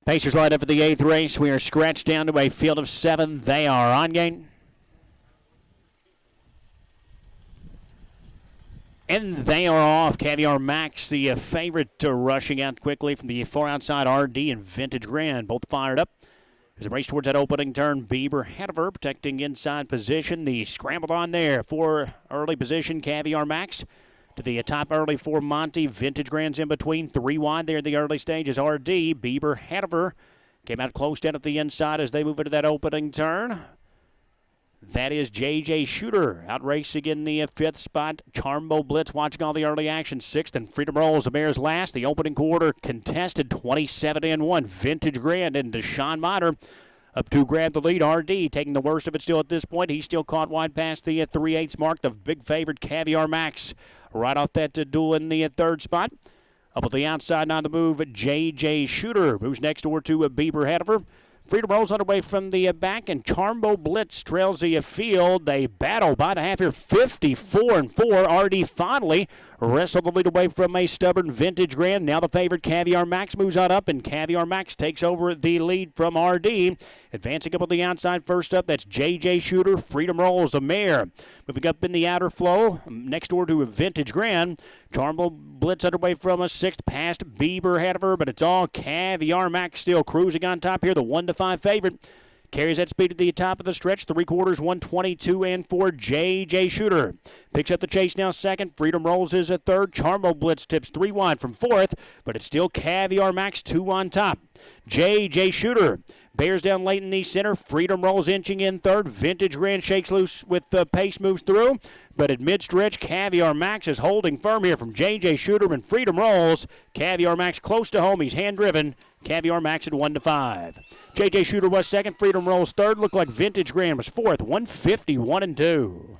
Pacers line up for the 8th race. We are scratched down to a field of 7. They are on gain. And they are off. Caviar Max, the favorite, rushing out quickly from the far outside. RD and Vintage Grand both fired up. As they race towards that opening turn, Bieber ahead of her, protecting inside position. The scrambled on there for early position, Caviar Max. To the top early for Monty. Vintage Grand's in between. 3 wide there in the early stages. RD, Bieber ahead of her. Came out close down at the inside as they move into that opening turn. That is JJ Shooter out racing in the 5th spot. Charmbo Blitz watching all the early action. 6th and Freedom Rolls, the Bears last. The opening quarter contested 27-1. Vintage Grand and Deshaun Miner up to grab the lead. RD taking the worst of it still at this point. He's still caught wide past the 3/8 mark. The big favorite Caviar Max right off that duel in the 3rd spot. Up at the outside on the move, JJ Shooter moves next door to Bieber ahead of her. Freedom Rolls underway from the back, and Charmbo Blitz trails the field. They battle by the half here, 54-4. RD finally wrestled the lead away from a stubborn Vintage Grand. Now the favorite Caviar Max moves on up, and Caviar Max takes over the lead from RD. Advancing up on the outside first up, that's JJ Shooter. Freedom Rolls, the mare. Moving up in the outer flow, next door to a Vintage Grand. Charmbo Blitz underway from a 6th, past Bieber ahead of her, but it's all Caviar Max still cruising on top here, the 1-5 favorite. Carries that speed at the top of the stretch. 3/4, 122 for JJ Shooter. Picks up the chase now 2nd. Freedom Rolls is a 3rd. Charmbo Blitz tips 3 wide from 4th, but it's still Caviar Max 2 on top. JJ Shooter bears down late in the center. Freedom Rolls inching in 3rd. Vintage Grand shakes loose with the pace moves through, but at mid-stretch, Caviar Max is holding firm here from JJ Shooter and Freedom Rolls. Caviar Max close to home. He's hand-driven. Caviar Max at 1-5. JJ Shooter was 2nd. Freedom Rolls 3rd. Looked like Vintage Grand was 4th. 151-2.